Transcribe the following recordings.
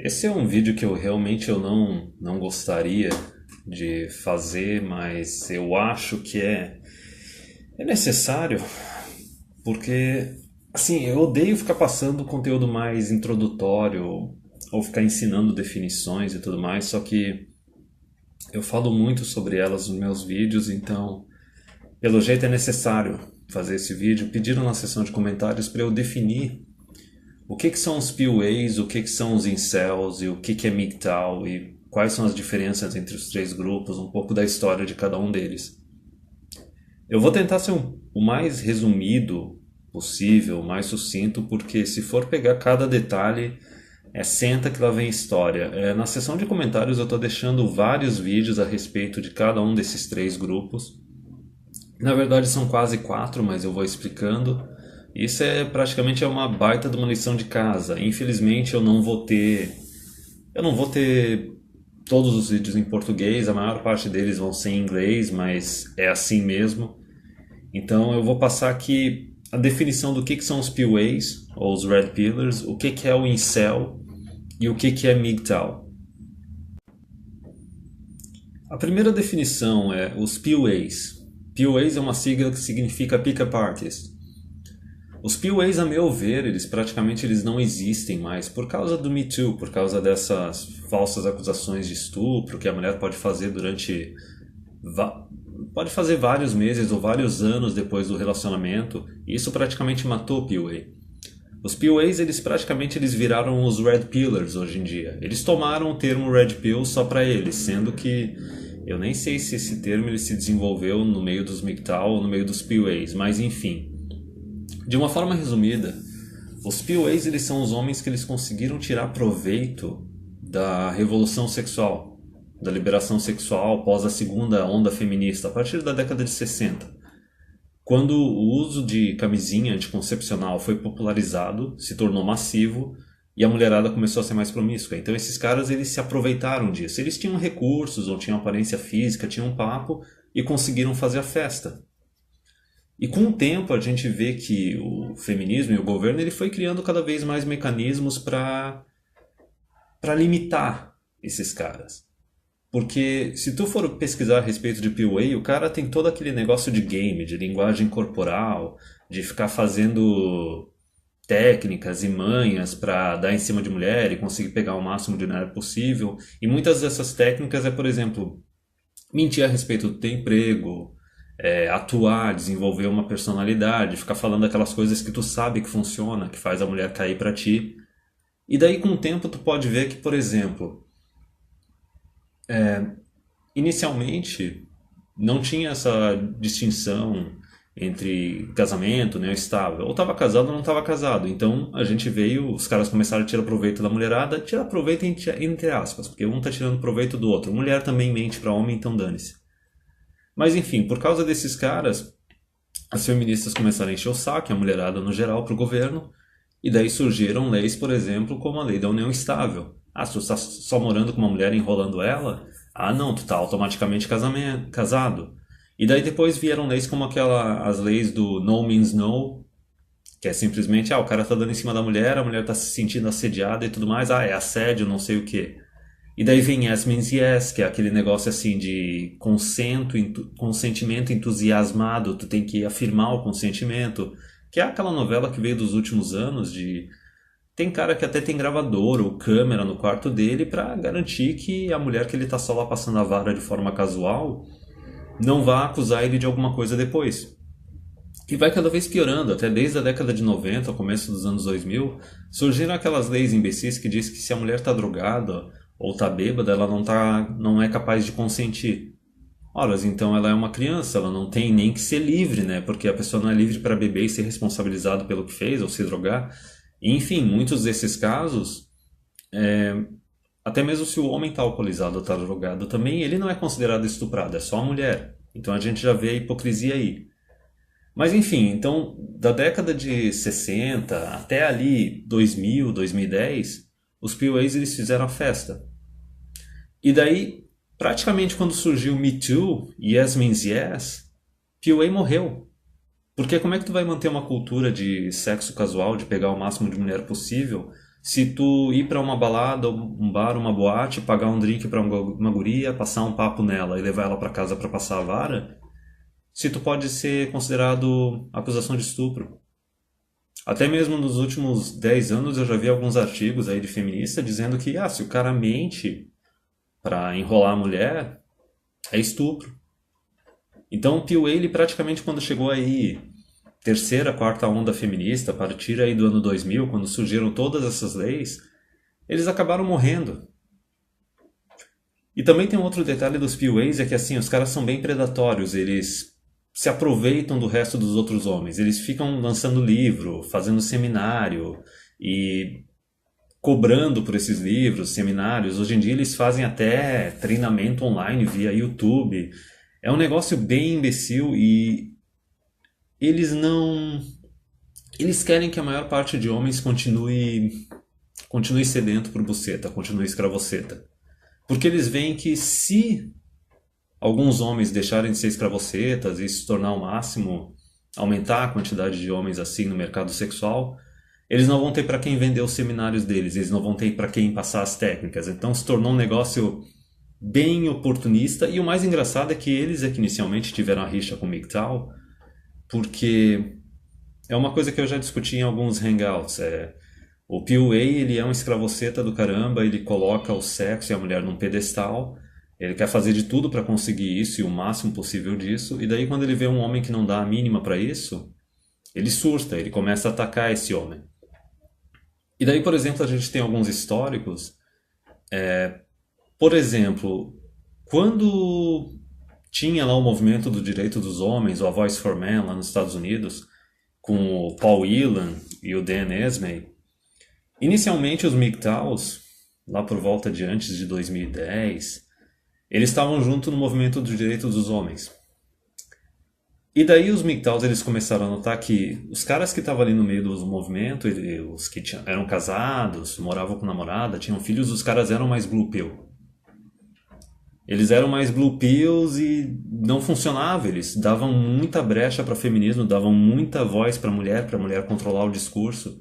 Esse é um vídeo que eu realmente não gostaria de fazer, mas eu acho que é necessário, porque assim, eu odeio ficar passando conteúdo mais introdutório ou ficar ensinando definições e tudo mais, só que eu falo muito sobre elas nos meus vídeos, então pelo jeito é necessário fazer esse vídeo. Pediram na seção de comentários para eu definir o que são os PUAs, o que são os incels e o que é MGTOW e quais são as diferenças entre os três grupos, um pouco da história de cada um deles. Eu vou tentar ser o mais resumido possível, o mais sucinto, porque se for pegar cada detalhe, senta que lá vem história. Na seção de comentários eu estou deixando vários vídeos a respeito de cada um desses três grupos. Na verdade são quase quatro, mas eu vou explicando. Isso praticamente uma baita de uma lição de casa. Infelizmente eu não vou ter todos os vídeos em português, a maior parte deles vão ser em inglês, mas é assim mesmo. Então eu vou passar aqui a definição do que são os PUAs, ou os Red Pillars, o que é o Incel e o que é MGTOW. A primeira definição é os PUAs. PUAs é uma sigla que significa Pick-up Artist. Os PUAs, a meu ver, eles não existem mais por causa do Me Too, por causa dessas falsas acusações de estupro que a mulher pode fazer pode fazer vários meses ou vários anos depois do relacionamento, e isso praticamente matou o PUA. Os PUAs, eles viraram os Red Pillars hoje em dia. Eles tomaram o termo Red Pill só para eles, sendo que eu nem sei se esse termo ele se desenvolveu no meio dos MGTOW ou no meio dos PUAs, mas enfim. De uma forma resumida, os PUAs eles são os homens que eles conseguiram tirar proveito da revolução sexual, da liberação sexual após a segunda onda feminista, a partir da década de 60. Quando o uso de camisinha anticoncepcional foi popularizado, se tornou massivo e a mulherada começou a ser mais promíscua. Então esses caras eles se aproveitaram disso. Eles tinham recursos ou tinham aparência física, tinham um papo e conseguiram fazer a festa. E com o tempo a gente vê que o feminismo e o governo ele foi criando cada vez mais mecanismos para limitar esses caras. Porque se tu for pesquisar a respeito de PUA, o cara tem todo aquele negócio de game, de linguagem corporal, de ficar fazendo técnicas e manhas para dar em cima de mulher e conseguir pegar o máximo de mulher possível. E muitas dessas técnicas por exemplo, mentir a respeito do teu emprego, atuar, desenvolver uma personalidade, ficar falando aquelas coisas que tu sabe que funciona, que faz a mulher cair pra ti. E daí com o tempo tu pode ver que, por exemplo, inicialmente não tinha essa distinção entre casamento, né, estável. Ou estava casado ou não estava casado. Então a gente veio, os caras começaram a tirar proveito da mulherada, tirar proveito entre aspas, porque um tá tirando proveito do outro. Mulher também mente pra homem, então dane-se. Mas enfim, por causa desses caras, as feministas começaram a encher o saco, a mulherada no geral, para o governo, e daí surgiram leis, por exemplo, como a lei da união estável. Ah, se tu está só morando com uma mulher e enrolando ela, ah não, tu está automaticamente casado. E daí depois vieram leis como as leis do no means no, que é simplesmente, o cara tá dando em cima da mulher, a mulher tá se sentindo assediada e tudo mais, é assédio, não sei o quê. E daí vem Yes Means Yes, que é aquele negócio assim de consentimento entusiasmado, tu tem que afirmar o consentimento, que é aquela novela que veio dos últimos anos de... Tem cara que até tem gravador ou câmera no quarto dele pra garantir que a mulher que ele tá só lá passando a vara de forma casual não vá acusar ele de alguma coisa depois. E vai cada vez piorando, até desde a década de 90, ao começo dos anos 2000, surgiram aquelas leis imbecis que diz que se a mulher tá drogada ou tá bêbada, ela não é capaz de consentir. Ora, então ela é uma criança, ela não tem nem que ser livre, né? Porque a pessoa não é livre para beber e ser responsabilizado pelo que fez ou se drogar. E, enfim, muitos desses casos, até mesmo se o homem tá alcoolizado ou tá drogado também, ele não é considerado estuprado, é só a mulher. Então a gente já vê a hipocrisia aí. Mas enfim, então da década de 60 até ali 2000, 2010, os PUAs eles fizeram a festa. E daí, praticamente quando surgiu o Me Too, Yes Means Yes, PUA morreu. Porque como é que tu vai manter uma cultura de sexo casual, de pegar o máximo de mulher possível, se tu ir pra uma balada, um bar, uma boate, pagar um drink pra uma guria, passar um papo nela e levar ela pra casa pra passar a vara, se tu pode ser considerado acusação de estupro. Até mesmo nos últimos 10 anos eu já vi alguns artigos aí de feminista dizendo que, se o cara mente pra enrolar a mulher, é estupro. Então o PUA, ele praticamente quando chegou aí, terceira, quarta onda feminista, a partir aí do ano 2000, quando surgiram todas essas leis, eles acabaram morrendo. E também tem um outro detalhe dos PUAs, é que assim, os caras são bem predatórios, eles se aproveitam do resto dos outros homens. Eles ficam lançando livro, fazendo seminário e cobrando por esses livros, seminários. Hoje em dia eles fazem até treinamento online via YouTube. É um negócio bem imbecil e eles não... Eles querem que a maior parte de homens continue sedento por buceta, continue escravoceta. Porque eles veem que se alguns homens deixarem de ser escravocetas e se tornar ao máximo, aumentar a quantidade de homens assim no mercado sexual, eles não vão ter para quem vender os seminários deles, eles não vão ter para quem passar as técnicas. Então se tornou um negócio bem oportunista, e o mais engraçado é que eles é que inicialmente tiveram a rixa com o MGTOW, porque é uma coisa que eu já discuti em alguns hangouts. O PUA, ele é um escravoceta do caramba, ele coloca o sexo e a mulher num pedestal, ele quer fazer de tudo para conseguir isso e o máximo possível disso, e daí quando ele vê um homem que não dá a mínima para isso, ele surta, ele começa a atacar esse homem. E daí, por exemplo, a gente tem alguns históricos. Por exemplo, quando tinha lá o movimento do direito dos homens, ou a Voice for Men lá nos Estados Unidos, com o Paul Whelan e o Dan Esmay, inicialmente os MGTOWs, lá por volta de antes de 2010, eles estavam junto no movimento do direito dos homens. E daí os MGTOWs eles começaram a notar que os caras que estavam ali no meio do movimento, os que eram casados, moravam com namorada, tinham filhos, os caras eram mais blue pill. Eles eram mais blue pills e não funcionava. Eles davam muita brecha para feminismo, davam muita voz para a mulher controlar o discurso.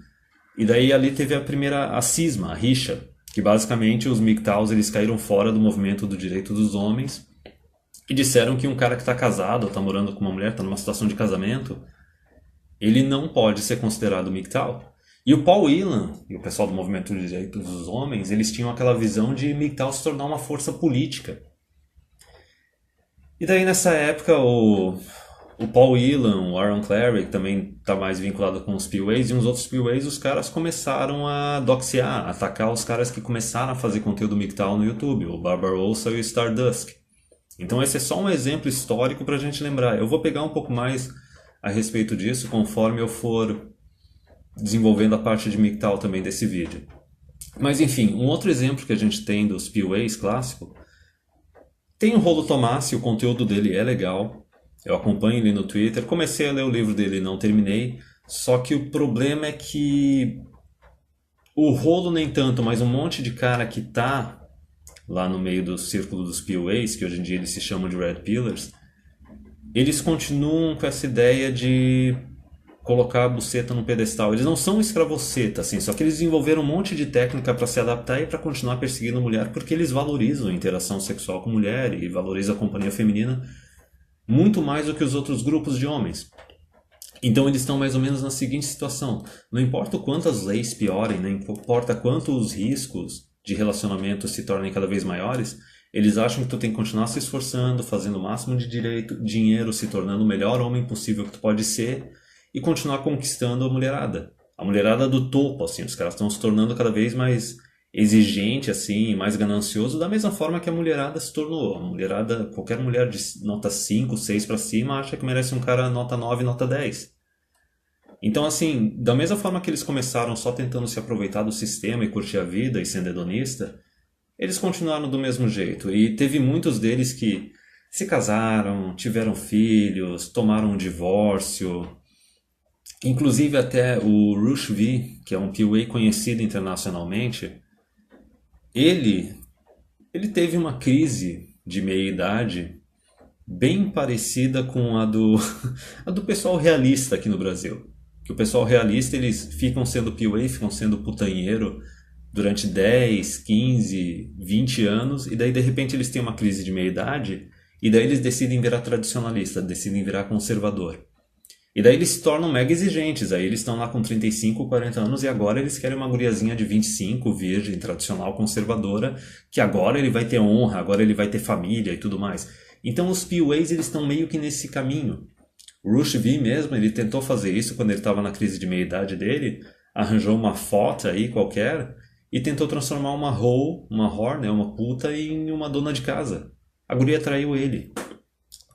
E daí ali teve a cisma, a rixa, que basicamente os MGTOWs eles caíram fora do movimento do direito dos homens e disseram que um cara que está casado ou está morando com uma mulher, está numa situação de casamento, ele não pode ser considerado MGTOW. E o Paul Whelan e o pessoal do movimento do direito dos homens, eles tinham aquela visão de MGTOW se tornar uma força política. E daí nessa época o Paul Whelan, o Aaron Clarey, que também está mais vinculado com os PUAs, e uns outros PUAs, os caras começaram a doxear, atacar os caras que começaram a fazer conteúdo MGTOW no YouTube, o Barbarossa e o Stardust. Então esse é só um exemplo histórico para a gente lembrar. Eu vou pegar um pouco mais a respeito disso conforme eu for desenvolvendo a parte de MGTOW também desse vídeo. Mas enfim, um outro exemplo que a gente tem dos PUAs clássico, tem o Rollo Tomassi, o conteúdo dele é legal, eu acompanho ele no Twitter, comecei a ler o livro dele e não terminei, só que o problema é que o Rollo nem tanto, mas um monte de cara que tá lá no meio do círculo dos PUAs, que hoje em dia eles se chamam de Red Pillars, eles continuam com essa ideia de colocar a buceta no pedestal. Eles não são escravoceta, assim, só que eles desenvolveram um monte de técnica para se adaptar e para continuar perseguindo a mulher, porque eles valorizam a interação sexual com a mulher e valorizam a companhia feminina muito mais do que os outros grupos de homens. Então eles estão mais ou menos na seguinte situação: não importa o quanto as leis piorem, não importa quanto os riscos de relacionamento se tornem cada vez maiores, eles acham que tu tem que continuar se esforçando, fazendo o máximo de dinheiro, se tornando o melhor homem possível que tu pode ser e continuar conquistando a mulherada. A mulherada do topo, assim, os caras estão se tornando cada vez mais exigente, assim, mais ganancioso, da mesma forma que a mulherada se tornou. A mulherada, qualquer mulher de nota 5, 6 para cima, acha que merece um cara nota 9, nota 10. Então, assim, da mesma forma que eles começaram só tentando se aproveitar do sistema e curtir a vida e sendo hedonista, eles continuaram do mesmo jeito. E teve muitos deles que se casaram, tiveram filhos, tomaram um divórcio. Inclusive até o Rush V, que é um PUA conhecido internacionalmente, ele teve uma crise de meia-idade bem parecida com a do pessoal realista aqui no Brasil. Que o pessoal realista, eles ficam sendo PUA, ficam sendo putanheiro durante 10, 15, 20 anos, e daí de repente eles têm uma crise de meia-idade, e daí eles decidem virar tradicionalista, decidem virar conservador. E daí eles se tornam mega exigentes, aí eles estão lá com 35, 40 anos e agora eles querem uma guriazinha de 25, virgem, tradicional, conservadora, que agora ele vai ter honra, agora ele vai ter família e tudo mais. Então os PUAs eles estão meio que nesse caminho. O Rushdie mesmo, ele tentou fazer isso quando ele estava na crise de meia-idade dele, arranjou uma foto aí qualquer e tentou transformar uma whore, né, uma puta, em uma dona de casa. A guria traiu ele.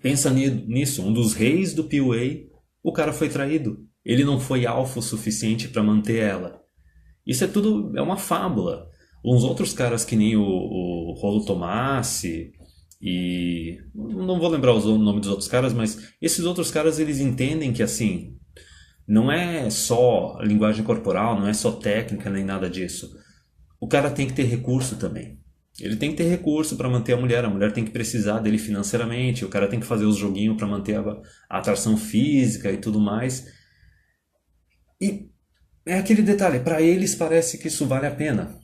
Pensa nisso, um dos reis do PUA, o cara foi traído. Ele não foi alfa o suficiente para manter ela. Isso é tudo, é uma fábula. Uns outros caras que nem o Rolo Tomassi e... não vou lembrar o nome dos outros caras, mas esses outros caras eles entendem que assim, não é só linguagem corporal, não é só técnica nem nada disso. O cara tem que ter recurso também. Ele tem que ter recurso para manter a mulher tem que precisar dele financeiramente, o cara tem que fazer os joguinhos para manter a atração física e tudo mais. E é aquele detalhe, para eles parece que isso vale a pena.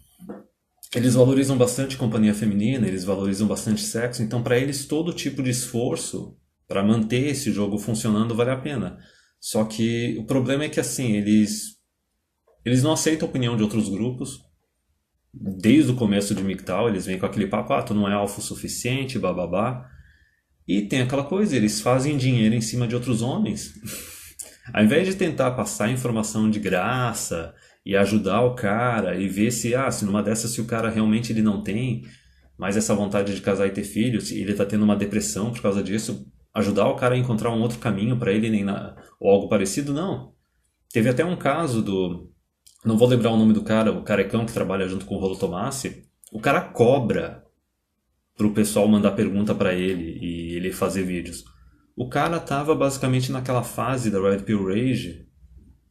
Eles valorizam bastante companhia feminina, eles valorizam bastante sexo, então para eles todo tipo de esforço para manter esse jogo funcionando vale a pena. Só que o problema é que assim, eles não aceitam a opinião de outros grupos. Desde o começo de MGTOW, eles vêm com aquele papo, tu não é alfa o suficiente, bababá. E tem aquela coisa, eles fazem dinheiro em cima de outros homens. Ao invés de tentar passar informação de graça e ajudar o cara e ver se numa dessas, se o cara realmente ele não tem mais essa vontade de casar e ter filhos, se ele está tendo uma depressão por causa disso, ajudar o cara a encontrar um outro caminho para ele ou algo parecido, não. Teve até um caso não vou lembrar o nome do cara, o carecão que trabalha junto com o Rolo Tomassi. O cara cobra pro pessoal mandar pergunta para ele e ele fazer vídeos. O cara tava basicamente naquela fase da Red Pill Rage,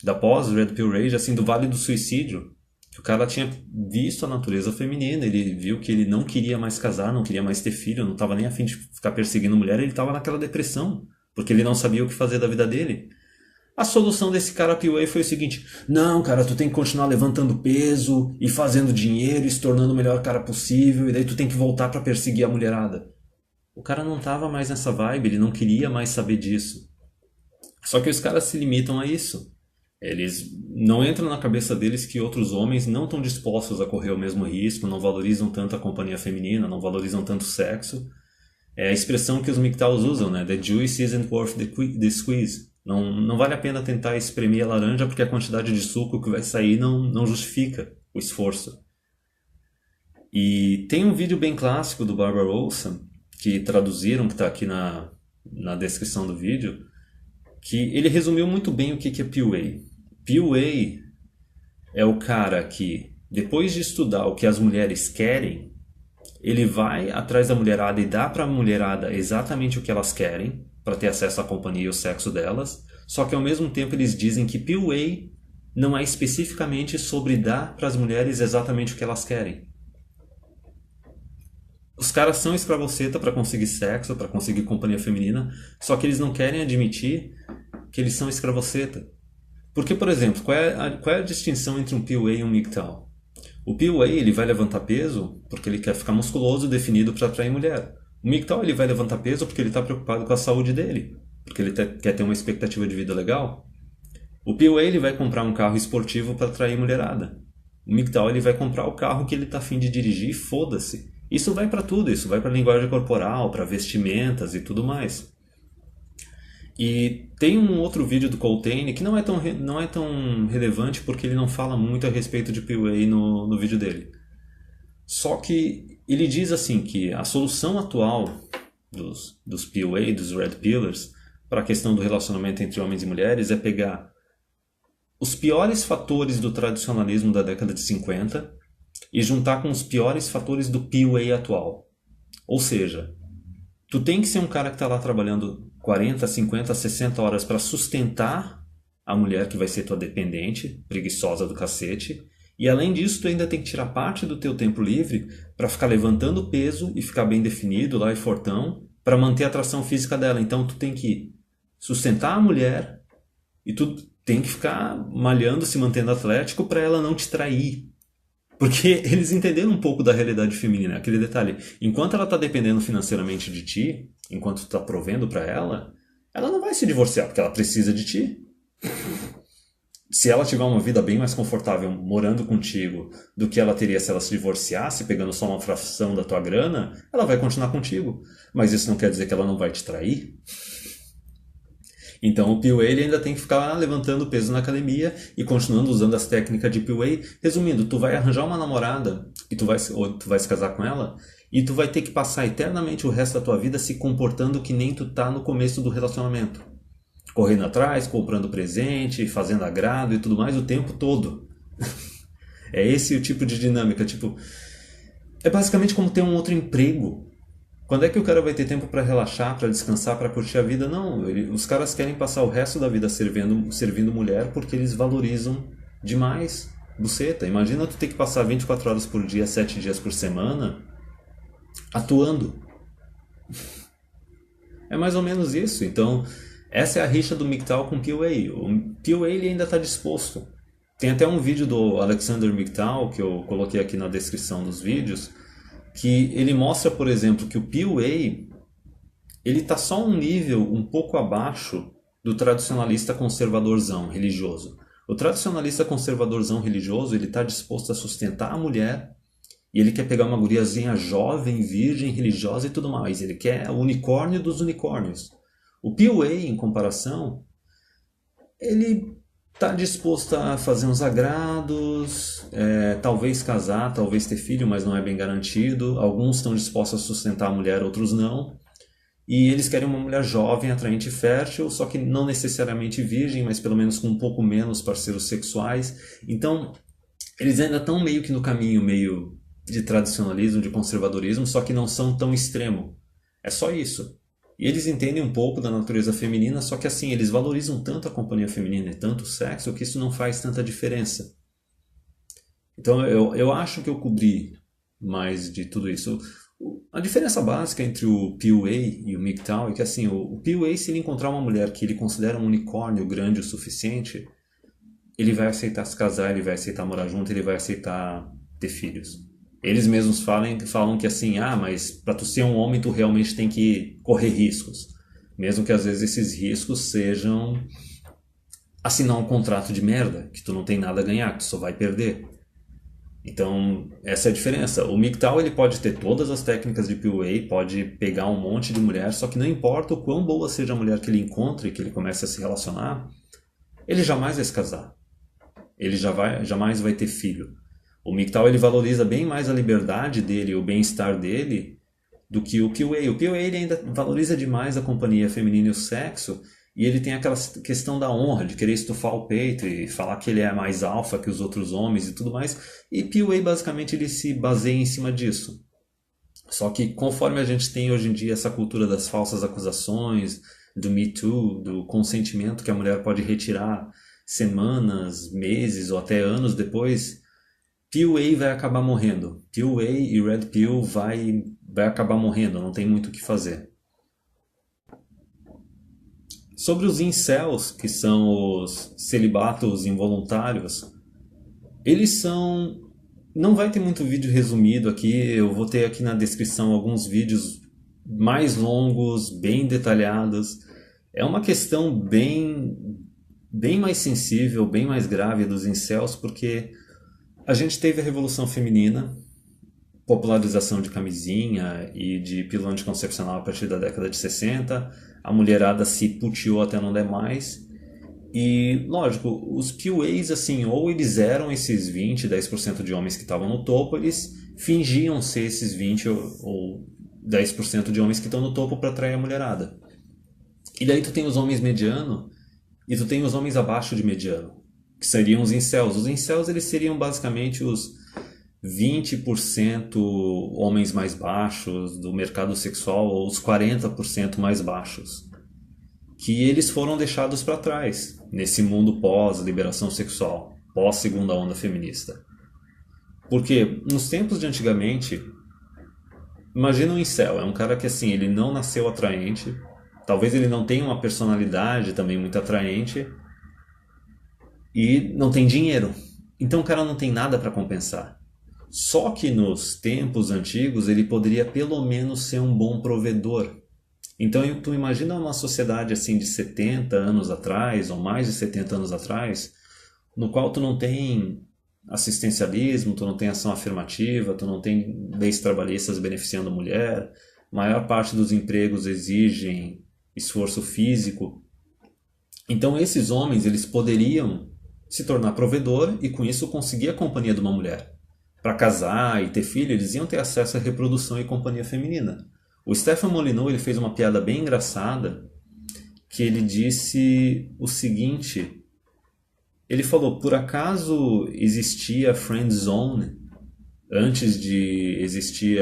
da pós-Red Pill Rage, assim, do Vale do Suicídio, que o cara tinha visto a natureza feminina, ele viu que ele não queria mais casar, não queria mais ter filho, não tava nem a fim de ficar perseguindo mulher, ele tava naquela depressão, porque ele não sabia o que fazer da vida dele. A solução desse cara PUA foi o seguinte: não, cara, tu tem que continuar levantando peso e fazendo dinheiro e se tornando o melhor cara possível, e daí tu tem que voltar pra perseguir a mulherada. O cara não tava mais nessa vibe, ele não queria mais saber disso. Só que os caras se limitam a isso. Eles não entram na cabeça deles que outros homens não estão dispostos a correr o mesmo risco, não valorizam tanto a companhia feminina, não valorizam tanto o sexo. É a expressão que os MGTOWs usam, né? The juice isn't worth the squeeze. Não vale a pena tentar espremer a laranja porque a quantidade de suco que vai sair não justifica o esforço. E tem um vídeo bem clássico do Barbara Olson, que traduziram, que está aqui na descrição do vídeo, que ele resumiu muito bem o que é PUA. PUA é o cara que, depois de estudar o que as mulheres querem, ele vai atrás da mulherada e dá para a mulherada exatamente o que elas querem, para ter acesso à companhia e ao sexo delas, só que ao mesmo tempo eles dizem que PUA não é especificamente sobre dar para as mulheres exatamente o que elas querem. Os caras são escravoceta para conseguir sexo, para conseguir companhia feminina, só que eles não querem admitir que eles são escravoceta. Porque, por exemplo, qual é a distinção entre um PUA e um MGTOW? O PUA ele vai levantar peso porque ele quer ficar musculoso e definido para atrair mulher. O MGTOW ele vai levantar peso porque ele está preocupado com a saúde dele, porque ele quer ter uma expectativa de vida legal. O PUA ele vai comprar um carro esportivo para atrair mulherada. O MGTOW ele vai comprar o carro que ele está a fim de dirigir e foda-se. Isso vai para tudo, isso vai para linguagem corporal, para vestimentas e tudo mais. E tem um outro vídeo do Coltrane que não é tão relevante porque ele não fala muito a respeito de PUA no vídeo dele. Só que ele diz assim que a solução atual dos PUA, dos Red Pillars, para a questão do relacionamento entre homens e mulheres é pegar os piores fatores do tradicionalismo da década de 50 e juntar com os piores fatores do PUA atual. Ou seja, tu tem que ser um cara que está lá trabalhando 40, 50, 60 horas para sustentar a mulher que vai ser tua dependente, preguiçosa do cacete. E além disso, tu ainda tem que tirar parte do teu tempo livre para ficar levantando peso e ficar bem definido lá e fortão para manter a atração física dela. Então tu tem que sustentar a mulher e tu tem que ficar malhando, se mantendo atlético para ela não te trair. Porque eles entenderam um pouco da realidade feminina, aquele detalhe. Enquanto ela está dependendo financeiramente de ti, enquanto tu está provendo para ela não vai se divorciar porque ela precisa de ti. Se ela tiver uma vida bem mais confortável morando contigo do que ela teria se ela se divorciasse, pegando só uma fração da tua grana, ela vai continuar contigo. Mas isso não quer dizer que ela não vai te trair. Então o PUA ele ainda tem que ficar levantando peso na academia e continuando usando as técnicas de PUA. Resumindo, tu vai arranjar uma namorada ou tu vai se casar com ela e tu vai ter que passar eternamente o resto da tua vida se comportando que nem tu tá no começo do relacionamento. Correndo atrás, comprando presente, fazendo agrado e tudo mais o tempo todo. É esse o tipo de dinâmica. Tipo, é basicamente como ter um outro emprego. Quando é que o cara vai ter tempo para relaxar, para descansar, para curtir a vida? Não, os caras querem passar o resto da vida servindo mulher porque eles valorizam demais buceta. Imagina tu ter que passar 24 horas por dia, 7 dias por semana, atuando. É mais ou menos isso. Então, essa é a rixa do MGTOW com o PUA. O PUA ele ainda está disposto. Tem até um vídeo do Alexander MGTOW, que eu coloquei aqui na descrição dos vídeos, que ele mostra, por exemplo, que o PUA ele está só um nível um pouco abaixo do tradicionalista conservadorzão religioso. O tradicionalista conservadorzão religioso ele está disposto a sustentar a mulher e ele quer pegar uma guriazinha jovem, virgem, religiosa e tudo mais. Ele quer o unicórnio dos unicórnios. O PUA, em comparação, ele está disposto a fazer uns agrados, talvez casar, talvez ter filho, mas não é bem garantido. Alguns estão dispostos a sustentar a mulher, outros não. E eles querem uma mulher jovem, atraente e fértil, só que não necessariamente virgem, mas pelo menos com um pouco menos parceiros sexuais. Então, eles ainda estão meio que no caminho meio de tradicionalismo, de conservadorismo, só que não são tão extremo. É só isso. E eles entendem um pouco da natureza feminina, só que assim, eles valorizam tanto a companhia feminina e tanto o sexo que isso não faz tanta diferença. Então eu acho que eu cobri mais de tudo isso. A diferença básica entre o PUA e o MGTOW é que assim, o PUA, se ele encontrar uma mulher que ele considera um unicórnio grande o suficiente, ele vai aceitar se casar, ele vai aceitar morar junto, ele vai aceitar ter filhos. Eles mesmos falam que assim, mas para tu ser um homem tu realmente tem que correr riscos. Mesmo que às vezes esses riscos sejam assinar um contrato de merda, que tu não tem nada a ganhar, que tu só vai perder. Então, essa é a diferença. O MGTOW ele pode ter todas as técnicas de PUA, pode pegar um monte de mulher, só que não importa o quão boa seja a mulher que ele encontre, que ele comece a se relacionar, ele jamais vai se casar. Ele jamais vai ter filho. O MGTOW ele valoriza bem mais a liberdade dele, o bem-estar dele, do que o PUA. O PUA ele ainda valoriza demais a companhia feminina e o sexo, e ele tem aquela questão da honra, de querer estufar o peito e falar que ele é mais alfa que os outros homens e tudo mais. E PUA basicamente ele se baseia em cima disso. Só que conforme a gente tem hoje em dia essa cultura das falsas acusações, do Me Too, do consentimento que a mulher pode retirar semanas, meses ou até anos depois, PUA vai acabar morrendo. PUA e Red Pill vai acabar morrendo, não tem muito o que fazer. Sobre os incels, que são os celibatos involuntários, eles são... Não vai ter muito vídeo resumido aqui, eu vou ter aqui na descrição alguns vídeos mais longos, bem detalhados. É uma questão bem mais sensível, bem mais grave dos incels, porque a gente teve a Revolução Feminina, popularização de camisinha e de pílula anticoncepcional a partir da década de 60, a mulherada se puteou até não der mais, e lógico, os PUAs assim, ou eles eram esses 20, 10% de homens que estavam no topo, eles fingiam ser esses 20 ou 10% de homens que estão no topo para atrair a mulherada. E daí tu tem os homens mediano e tu tem os homens abaixo de mediano, que seriam os incels. Os incels eles seriam basicamente os 20% homens mais baixos do mercado sexual ou os 40% mais baixos, que eles foram deixados para trás nesse mundo pós-liberação sexual, pós-segunda onda feminista. Porque nos tempos de antigamente, imagina um incel, é um cara que assim, ele não nasceu atraente, talvez ele não tenha uma personalidade também muito atraente e não tem dinheiro. Então o cara não tem nada para compensar. Só que nos tempos antigos ele poderia pelo menos ser um bom provedor. Então tu imagina uma sociedade assim de 70 anos atrás, ou mais de 70 anos atrás, no qual tu não tem assistencialismo, tu não tem ação afirmativa, tu não tem leis trabalhistas beneficiando a mulher, a maior parte dos empregos exigem esforço físico. Então esses homens, eles poderiam se tornar provedor e com isso conseguir a companhia de uma mulher. Para casar e ter filho, eles iam ter acesso à reprodução e companhia feminina. O Stefan Molyneux ele fez uma piada bem engraçada, que ele disse o seguinte, ele falou, por acaso existia friend zone antes de existir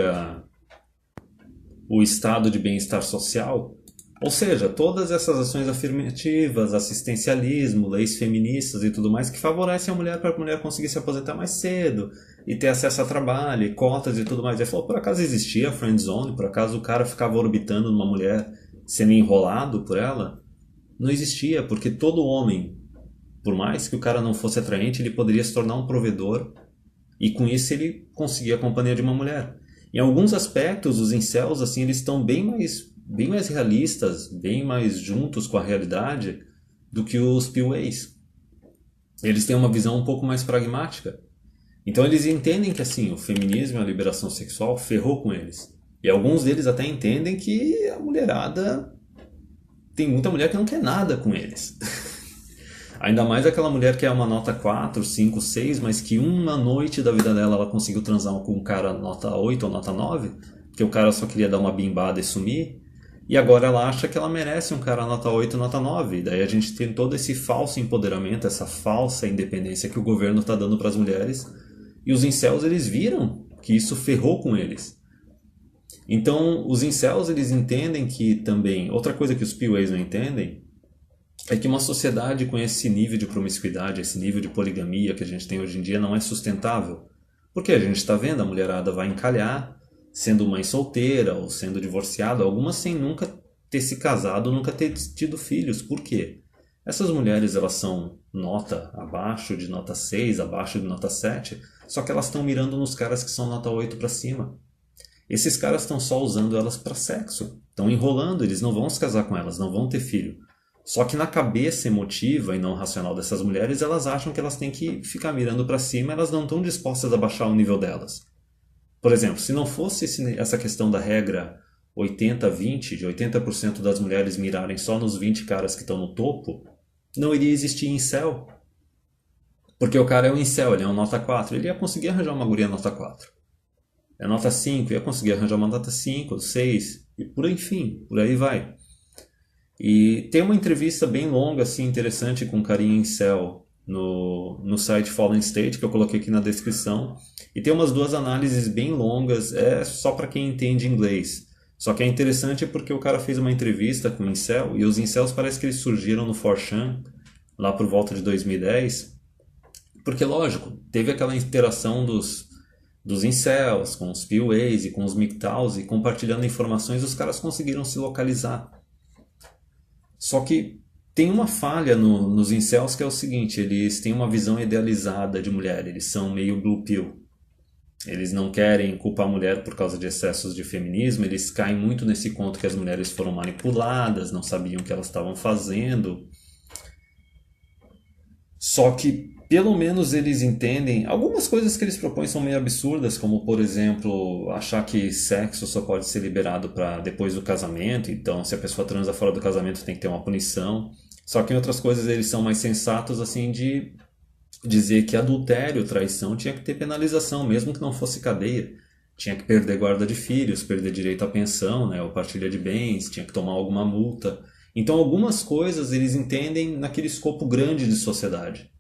o estado de bem-estar social? Ou seja, todas essas ações afirmativas, assistencialismo, leis feministas e tudo mais que favorecem a mulher para a mulher conseguir se aposentar mais cedo e ter acesso a trabalho, e cotas e tudo mais. Ele falou, por acaso existia a friend zone? Por acaso o cara ficava orbitando numa mulher sendo enrolado por ela? Não existia, porque todo homem, por mais que o cara não fosse atraente, ele poderia se tornar um provedor e com isso ele conseguia a companhia de uma mulher. Em alguns aspectos, os incels, assim, eles estão bem mais realistas, bem mais juntos com a realidade do que os PUAs. Eles têm uma visão um pouco mais pragmática. Então eles entendem que assim, o feminismo e a liberação sexual ferrou com eles. E alguns deles até entendem que a mulherada... Tem muita mulher que não quer nada com eles. Ainda mais aquela mulher que é uma nota 4, 5, 6, mas que uma noite da vida dela ela conseguiu transar com um cara nota 8 ou nota 9, que o cara só queria dar uma bimbada e sumir, e agora ela acha que ela merece um cara nota 8, nota 9. E daí a gente tem todo esse falso empoderamento, essa falsa independência que o governo está dando para as mulheres, e os incels eles viram que isso ferrou com eles. Então os incels eles entendem que também, outra coisa que os PUAs não entendem, é que uma sociedade com esse nível de promiscuidade, esse nível de poligamia que a gente tem hoje em dia não é sustentável. Porque a gente está vendo, a mulherada vai encalhar, sendo mãe solteira ou sendo divorciada, algumas sem nunca ter se casado, nunca ter tido filhos. Por quê? Essas mulheres elas são nota abaixo de nota 6, abaixo de nota 7, só que elas estão mirando nos caras que são nota 8 para cima. Esses caras estão só usando elas para sexo, estão enrolando, eles não vão se casar com elas, não vão ter filho. Só que na cabeça emotiva e não racional dessas mulheres, elas acham que elas têm que ficar mirando para cima, elas não estão dispostas a baixar o nível delas. Por exemplo, se não fosse essa questão da regra 80-20, de 80% das mulheres mirarem só nos 20 caras que estão no topo, não iria existir incel. Porque o cara é um incel, ele é um nota 4, ele ia conseguir arranjar uma guria nota 4. É nota 5, ia conseguir arranjar uma nota 5, 6, e por aí vai. E tem uma entrevista bem longa, assim, interessante com um carinha incel no site Fallen State, que eu coloquei aqui na descrição. E tem umas duas análises bem longas, é só para quem entende inglês. Só que é interessante porque o cara fez uma entrevista com o incel, e os incels parece que eles surgiram no 4chan, lá por volta de 2010. Porque, lógico, teve aquela interação dos incels com os PUAs e com os MGTOWs, e compartilhando informações, os caras conseguiram se localizar. Só que tem uma falha nos incels que é o seguinte, eles têm uma visão idealizada de mulher, eles são meio blue pill. Eles não querem culpar a mulher por causa de excessos de feminismo, eles caem muito nesse conto que as mulheres foram manipuladas, não sabiam o que elas estavam fazendo. Só que pelo menos eles entendem, algumas coisas que eles propõem são meio absurdas, como por exemplo, achar que sexo só pode ser liberado para depois do casamento, então se a pessoa transa fora do casamento tem que ter uma punição. Só que em outras coisas eles são mais sensatos assim de dizer que adultério, traição tinha que ter penalização, mesmo que não fosse cadeia. Tinha que perder guarda de filhos, perder direito à pensão, né, ou partilha de bens, tinha que tomar alguma multa. Então algumas coisas eles entendem naquele escopo grande de sociedade.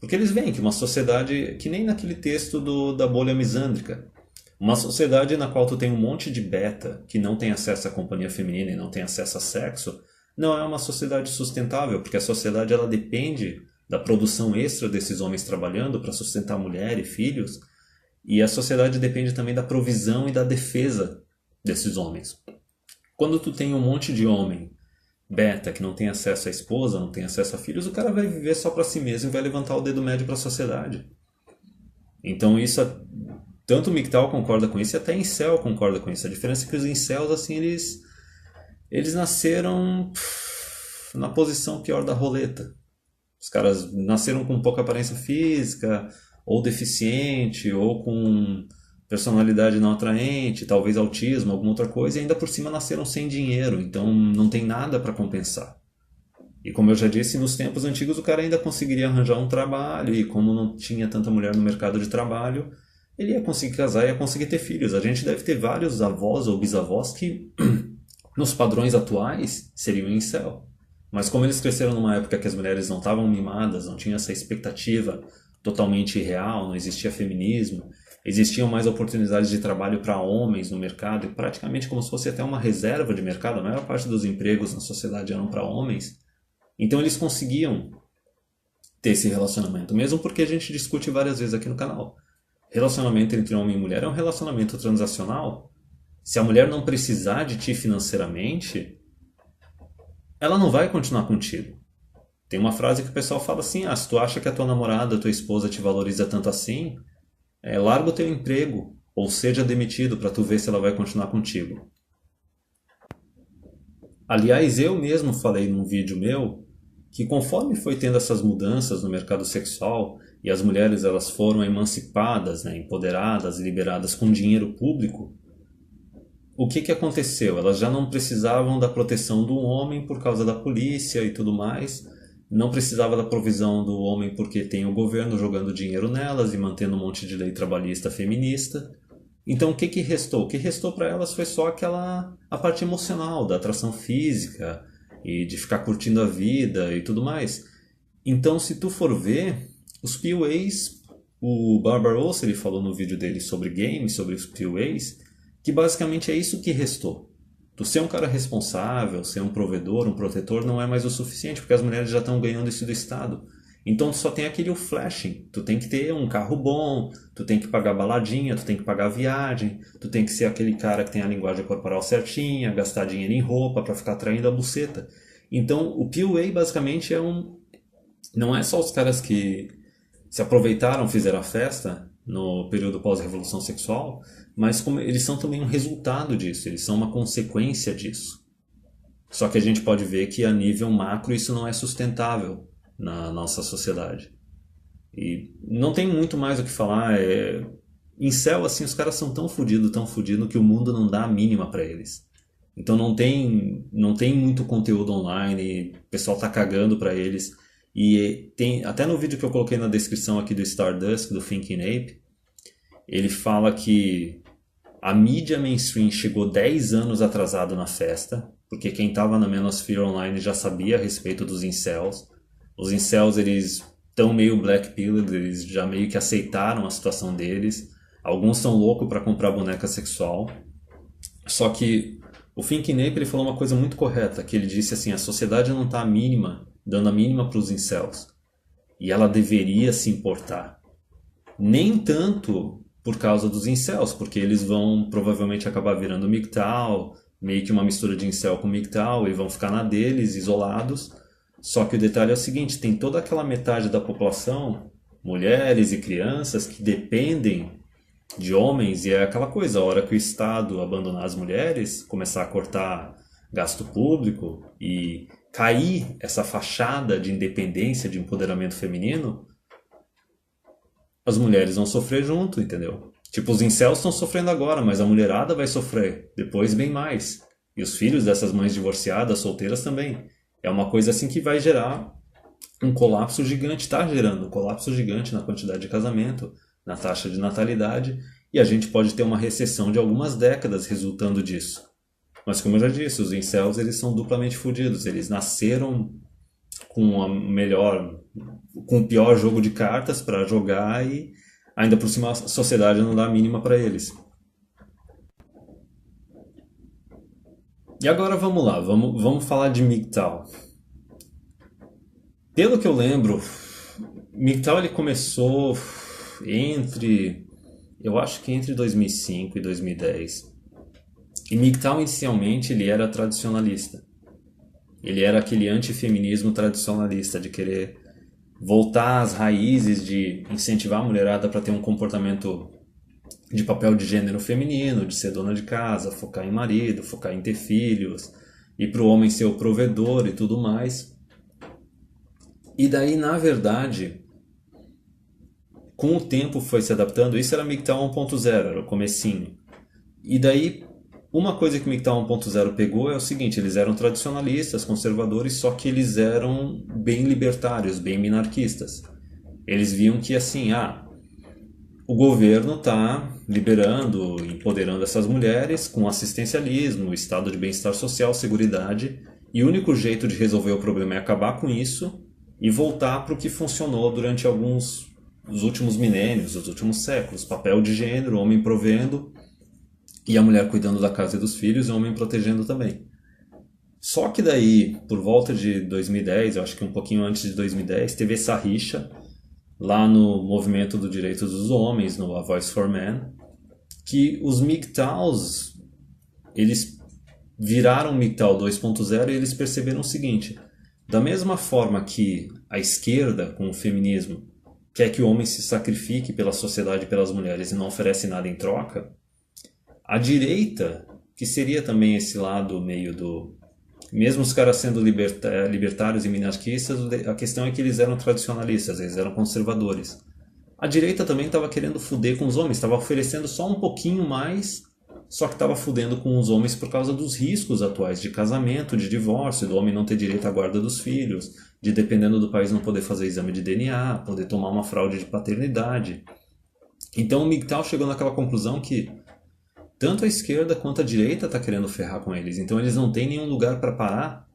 Porque eles veem que uma sociedade, que nem naquele texto da bolha misândrica, uma sociedade na qual tu tem um monte de beta que não tem acesso à companhia feminina e não tem acesso a sexo, não é uma sociedade sustentável, porque a sociedade ela depende da produção extra desses homens trabalhando para sustentar mulher e filhos, e a sociedade depende também da provisão e da defesa desses homens. Quando tu tem um monte de homem beta que não tem acesso à esposa, não tem acesso a filhos, o cara vai viver só para si mesmo e vai levantar o dedo médio para a sociedade. Então isso tanto o MGTOW concorda com isso e até incel concorda com isso. A diferença é que os incels, assim, eles nasceram na posição pior da roleta. Os caras nasceram com pouca aparência física, ou deficiente, ou com personalidade não atraente, talvez autismo, alguma outra coisa, e ainda por cima nasceram sem dinheiro, então não tem nada para compensar. E como eu já disse, nos tempos antigos o cara ainda conseguiria arranjar um trabalho, e como não tinha tanta mulher no mercado de trabalho, ele ia conseguir casar e ia conseguir ter filhos. A gente deve ter vários avós ou bisavós que, nos padrões atuais, seriam incel. Mas como eles cresceram numa época que as mulheres não estavam mimadas, não tinha essa expectativa totalmente irreal, não existia feminismo, existiam mais oportunidades de trabalho para homens no mercado, e praticamente como se fosse até uma reserva de mercado, a maior parte dos empregos na sociedade eram para homens, então eles conseguiam ter esse relacionamento, mesmo porque a gente discute várias vezes aqui no canal. Relacionamento entre homem e mulher é um relacionamento transacional. Se a mulher não precisar de ti financeiramente, ela não vai continuar contigo. Tem uma frase que o pessoal fala assim, se tu acha que a tua namorada, a tua esposa te valoriza tanto assim, larga o teu emprego, ou seja demitido para tu ver se ela vai continuar contigo. Aliás, eu mesmo falei num vídeo meu que conforme foi tendo essas mudanças no mercado sexual e as mulheres elas foram emancipadas, né, empoderadas, liberadas com dinheiro público, o que aconteceu? Elas já não precisavam da proteção do homem por causa da polícia e tudo mais, não precisava da provisão do homem porque tem o governo jogando dinheiro nelas e mantendo um monte de lei trabalhista feminista. Então o que restou? O que restou para elas foi só a parte emocional, da atração física e de ficar curtindo a vida e tudo mais. Então se tu for ver, os PUAs, o Barbarossa ele falou no vídeo dele sobre games, sobre os PUAs, que basicamente é isso que restou. Tu ser um cara responsável, ser um provedor, um protetor não é mais o suficiente, porque as mulheres já estão ganhando isso do Estado. Então tu só tem aquele flashing, tu tem que ter um carro bom, tu tem que pagar baladinha, tu tem que pagar viagem, tu tem que ser aquele cara que tem a linguagem corporal certinha, gastar dinheiro em roupa para ficar atraindo a buceta. Então o PUA basicamente não é só os caras que se aproveitaram, fizeram a festa no período pós-revolução sexual, mas como eles são também um resultado disso, eles são uma consequência disso. Só que a gente pode ver que a nível macro isso não é sustentável na nossa sociedade. E não tem muito mais o que falar. Incel, assim, os caras são tão fodidos que o mundo não dá a mínima para eles. Então não tem muito conteúdo online, o pessoal tá cagando para eles. E tem até no vídeo que eu coloquei na descrição aqui do Stardust, do Thinking Ape, ele fala que a mídia mainstream chegou 10 anos atrasado na festa, porque quem estava na Manosphere Online já sabia a respeito dos incels. Os incels, eles estão meio black pill, eles já meio que aceitaram a situação deles. Alguns são loucos para comprar boneca sexual. Só que o Thinking Ape ele falou uma coisa muito correta, que ele disse assim, a sociedade não está dando a mínima para os incels. E ela deveria se importar. Nem tanto por causa dos incels, porque eles vão provavelmente acabar virando MGTOW, meio que uma mistura de incel com MGTOW, e vão ficar na deles, isolados. Só que o detalhe é o seguinte, tem toda aquela metade da população, mulheres e crianças, que dependem de homens, e é aquela coisa, a hora que o Estado abandonar as mulheres, começar a cortar gasto público e cair essa fachada de independência, de empoderamento feminino, as mulheres vão sofrer junto, entendeu? Tipo, os incels estão sofrendo agora, mas a mulherada vai sofrer depois bem mais. E os filhos dessas mães divorciadas, solteiras também. É uma coisa assim que vai gerar um colapso gigante, está gerando um colapso gigante na quantidade de casamento, na taxa de natalidade, e a gente pode ter uma recessão de algumas décadas resultando disso. Mas como eu já disse, os incels eles são duplamente fodidos, eles nasceram com o pior jogo de cartas para jogar e ainda por cima a sociedade não dá a mínima para eles. E agora vamos lá, vamos falar de MGTOW. Pelo que eu lembro, MGTOW ele começou eu acho que entre 2005 e 2010. E MGTOW inicialmente ele era tradicionalista. Ele era aquele antifeminismo tradicionalista, de querer voltar às raízes, de incentivar a mulherada para ter um comportamento de papel de gênero feminino, de ser dona de casa, focar em marido, focar em ter filhos, e para o homem ser o provedor e tudo mais. E daí, na verdade, com o tempo foi se adaptando. Isso era MGTOW 1.0, era o comecinho. E daí, uma coisa que o MGTOW 1.0 pegou é o seguinte: eles eram tradicionalistas, conservadores, só que eles eram bem libertários, bem minarquistas. Eles viam que assim, o governo está liberando, empoderando essas mulheres com assistencialismo, estado de bem-estar social, seguridade, e o único jeito de resolver o problema é acabar com isso e voltar para o que funcionou durante os últimos milênios, os últimos séculos. Papel de gênero, homem provendo e a mulher cuidando da casa e dos filhos e o homem protegendo também. Só que daí, por volta de 2010, eu acho que um pouquinho antes de 2010, teve essa rixa lá no movimento dos direitos dos homens, no A Voice for Men, que os MGTOWs, eles viraram MGTOW 2.0 e eles perceberam o seguinte: da mesma forma que a esquerda, com o feminismo, quer que o homem se sacrifique pela sociedade e pelas mulheres e não oferece nada em troca, a direita, que seria também esse lado meio do... Mesmo os caras sendo libertários e minarquistas, a questão é que eles eram tradicionalistas, eles eram conservadores. A direita também estava querendo fuder com os homens, estava oferecendo só um pouquinho mais, só que estava fudendo com os homens por causa dos riscos atuais de casamento, de divórcio, do homem não ter direito à guarda dos filhos, de, dependendo do país, não poder fazer exame de DNA, poder tomar uma fraude de paternidade. Então o MGTOW chegou naquela conclusão que tanto a esquerda quanto a direita está querendo ferrar com eles. Então eles não têm nenhum lugar para parar,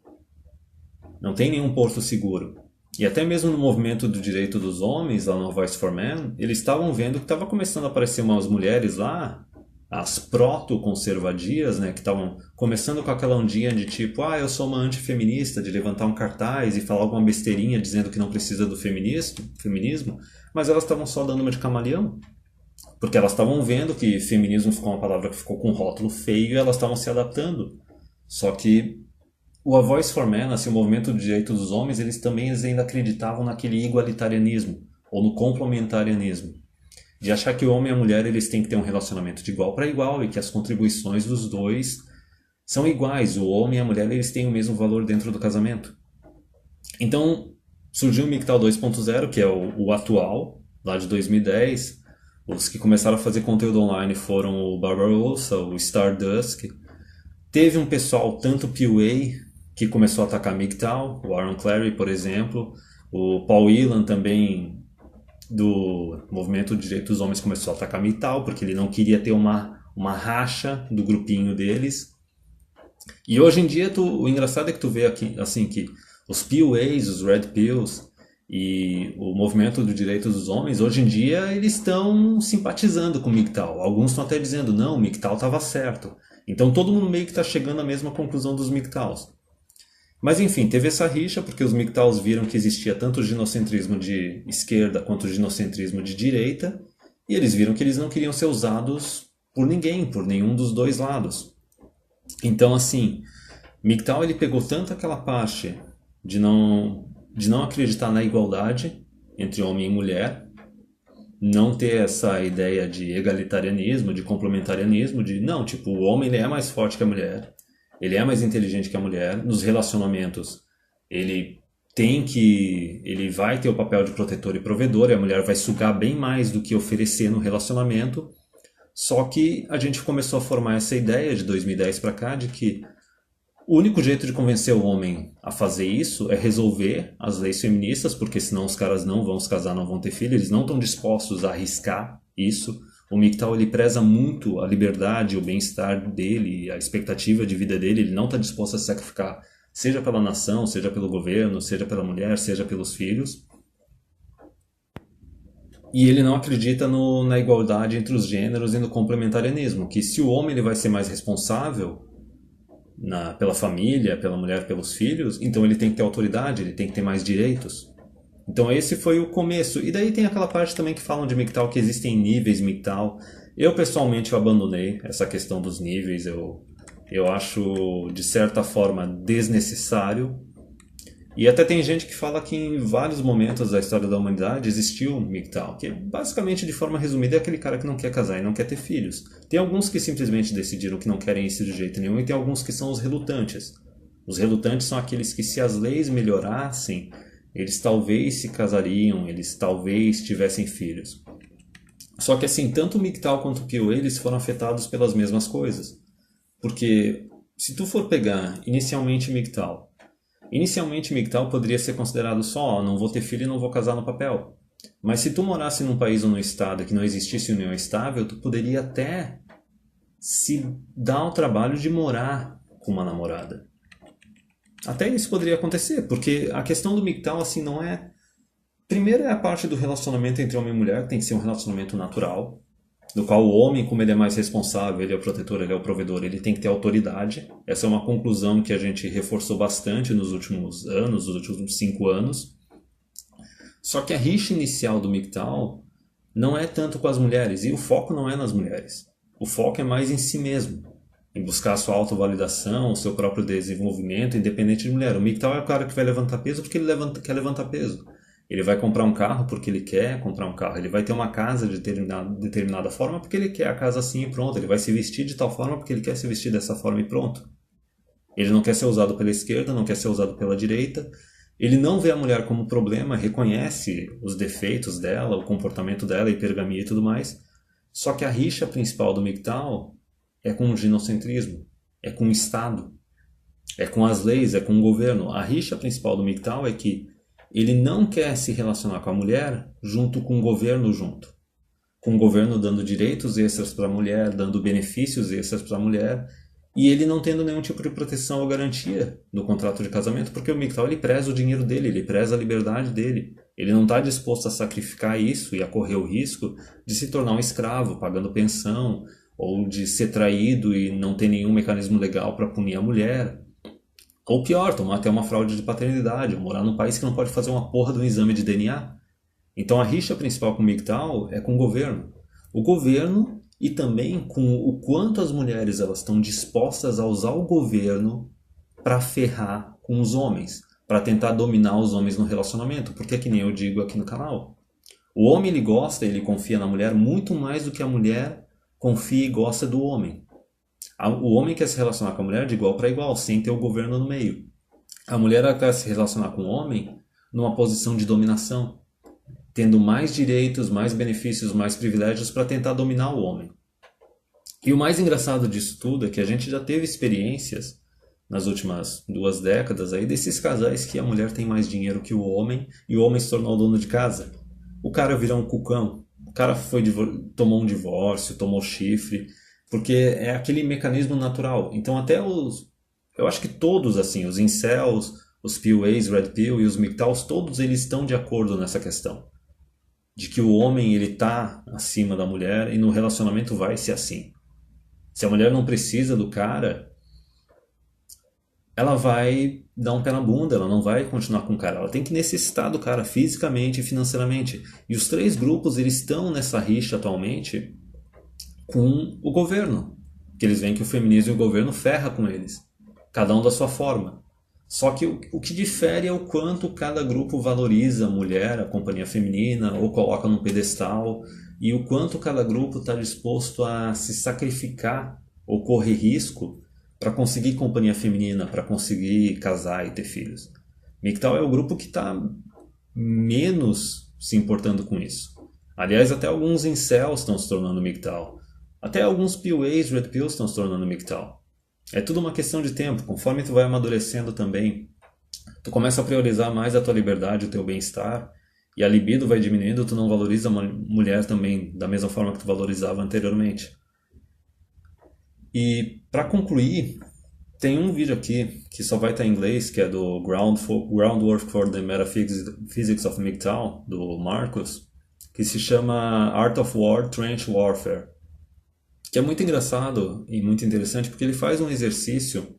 não tem nenhum porto seguro. E até mesmo no movimento do direito dos homens, lá no Voice for Men, eles estavam vendo que estava começando a aparecer umas mulheres lá, as proto-conservadias, né, que estavam começando com aquela ondinha de tipo, eu sou uma antifeminista, de levantar um cartaz e falar alguma besteirinha dizendo que não precisa do feminismo, mas elas estavam só dando uma de camaleão. Porque elas estavam vendo que feminismo ficou uma palavra que ficou com um rótulo feio e elas estavam se adaptando. Só que o A Voice for Men, assim, o movimento de direitos dos homens, eles ainda acreditavam naquele igualitarianismo, ou no complementarianismo. De achar que o homem e a mulher eles têm que ter um relacionamento de igual para igual e que as contribuições dos dois são iguais. O homem e a mulher eles têm o mesmo valor dentro do casamento. Então surgiu o MGTOW 2.0, que é o atual, lá de 2010. Os que começaram a fazer conteúdo online foram o Barbarossa, o Stardust. Teve um pessoal, tanto PUA, que começou a atacar MGTOW, o Aaron Clarey, por exemplo. O Paul Elan também, do movimento de direitos dos homens, começou a atacar MGTOW, porque ele não queria ter uma racha do grupinho deles. E hoje em dia, o engraçado é que tu vê aqui, assim, que os PUAs, os Red Pills, e o movimento dos direitos dos homens, hoje em dia, eles estão simpatizando com o MGTOW. Alguns estão até dizendo, não, o MGTOW estava certo. Então todo mundo meio que está chegando à mesma conclusão dos MGTOWs. Mas enfim, teve essa rixa porque os MGTOWs viram que existia tanto o ginocentrismo de esquerda quanto o ginocentrismo de direita, e eles viram que eles não queriam ser usados por ninguém, por nenhum dos dois lados. Então assim, MGTOW ele pegou tanto aquela parte de não acreditar na igualdade entre homem e mulher, não ter essa ideia de egalitarianismo, de complementarianismo, de não, tipo, o homem ele é mais forte que a mulher, ele é mais inteligente que a mulher, nos relacionamentos ele vai ter o papel de protetor e provedor, e a mulher vai sugar bem mais do que oferecer no relacionamento. Só que a gente começou a formar essa ideia de 2010 para cá de que o único jeito de convencer o homem a fazer isso é resolver as leis feministas, porque senão os caras não vão se casar, não vão ter filho, eles não estão dispostos a arriscar isso. O MGTOW ele preza muito a liberdade, o bem-estar dele, a expectativa de vida dele, ele não está disposto a se sacrificar, seja pela nação, seja pelo governo, seja pela mulher, seja pelos filhos. E ele não acredita na igualdade entre os gêneros e no complementarianismo, que se o homem ele vai ser mais responsável pela família, pela mulher, pelos filhos, então ele tem que ter autoridade, ele tem que ter mais direitos. Então esse foi o começo. E daí tem aquela parte também que falam de MGTOW, que existem níveis MGTOW. Eu pessoalmente abandonei essa questão dos níveis, eu acho de certa forma desnecessário. E até tem gente que fala que em vários momentos da história da humanidade existiu um MGTOW, que basicamente, de forma resumida, é aquele cara que não quer casar e não quer ter filhos. Tem alguns que simplesmente decidiram que não querem isso de jeito nenhum, e tem alguns que são os relutantes. Os relutantes são aqueles que, se as leis melhorassem, eles talvez se casariam, eles talvez tivessem filhos. Só que assim, tanto o MGTOW quanto o POA, eles foram afetados pelas mesmas coisas. Porque se tu for pegar inicialmente MGTOW poderia ser considerado só, não vou ter filho e não vou casar no papel. Mas se tu morasse num país ou num estado que não existisse união estável, tu poderia até se dar o trabalho de morar com uma namorada. Até isso poderia acontecer, porque a questão do MGTOW assim não é... Primeiro é a parte do relacionamento entre homem e mulher, que tem que ser um relacionamento natural, do qual o homem, como ele é mais responsável, ele é o protetor, ele é o provedor, ele tem que ter autoridade. Essa é uma conclusão que a gente reforçou bastante nos últimos anos, nos últimos 5 anos. Só que a rixa inicial do MGTOW não é tanto com as mulheres, e o foco não é nas mulheres. O foco é mais em si mesmo, em buscar a sua autovalidação, o seu próprio desenvolvimento, independente de mulher. O MGTOW é o cara que vai levantar peso porque ele quer levantar peso. Ele vai comprar um carro porque ele quer comprar um carro. Ele vai ter uma casa de determinada forma porque ele quer a casa assim e pronto. Ele vai se vestir de tal forma porque ele quer se vestir dessa forma e pronto. Ele não quer ser usado pela esquerda, não quer ser usado pela direita. Ele não vê a mulher como problema, reconhece os defeitos dela, o comportamento dela, hipergamia e tudo mais. Só que a rixa principal do MGTOW é com o ginocentrismo, é com o Estado, é com as leis, é com o governo. A rixa principal do MGTOW é que ele não quer se relacionar com a mulher junto com o governo junto. Com o governo dando direitos extras para a mulher, dando benefícios extras para a mulher, e ele não tendo nenhum tipo de proteção ou garantia no contrato de casamento, porque o MGTOW ele preza o dinheiro dele, ele preza a liberdade dele. Ele não está disposto a sacrificar isso e a correr o risco de se tornar um escravo, pagando pensão, ou de ser traído e não ter nenhum mecanismo legal para punir a mulher. Ou pior, tomar até uma fraude de paternidade, ou morar num país que não pode fazer uma porra de um exame de DNA. Então a rixa principal com o MGTOW é com o governo. O governo e também com o quanto as mulheres elas estão dispostas a usar o governo para ferrar com os homens, para tentar dominar os homens no relacionamento. Porque é que nem eu digo aqui no canal. O homem ele gosta, ele confia na mulher muito mais do que a mulher confia e gosta do homem. O homem quer se relacionar com a mulher de igual para igual, sem ter o governo no meio. A mulher quer se relacionar com o homem numa posição de dominação, tendo mais direitos, mais benefícios, mais privilégios para tentar dominar o homem. E o mais engraçado disso tudo é que a gente já teve experiências nas últimas 2 décadas aí desses casais que a mulher tem mais dinheiro que o homem e o homem se tornou o dono de casa. O cara virou um cucão, o cara tomou um divórcio, tomou chifre, porque é aquele mecanismo natural. Então até eu acho que todos assim, os incels, os POAs, Red Pill e os MGTOWs, todos eles estão de acordo nessa questão. De que o homem ele tá acima da mulher e no relacionamento vai ser assim. Se a mulher não precisa do cara, ela vai dar um pé na bunda, ela não vai continuar com o cara. Ela tem que necessitar do cara fisicamente e financeiramente. E os 3 grupos eles estão nessa rixa atualmente com o governo, que eles veem que o feminismo e o governo ferra com eles, cada um da sua forma. Só que o que difere é o quanto cada grupo valoriza a mulher, a companhia feminina, ou coloca num pedestal, e o quanto cada grupo está disposto a se sacrificar ou correr risco para conseguir companhia feminina, para conseguir casar e ter filhos. MGTOW é o grupo que está menos se importando com isso. Aliás, até alguns incels estão se tornando MGTOW. Até alguns POAs, Red Pills estão se tornando MGTOW. É tudo uma questão de tempo. Conforme tu vai amadurecendo também, tu começa a priorizar mais a tua liberdade, o teu bem-estar, e a libido vai diminuindo, tu não valoriza a mulher também da mesma forma que tu valorizava anteriormente. E para concluir, tem um vídeo aqui que só vai estar em inglês, que é do Groundwork for the Metaphysics of MGTOW, do Marcos, que se chama Art of War, Trench Warfare. Que é muito engraçado e muito interessante porque ele faz um exercício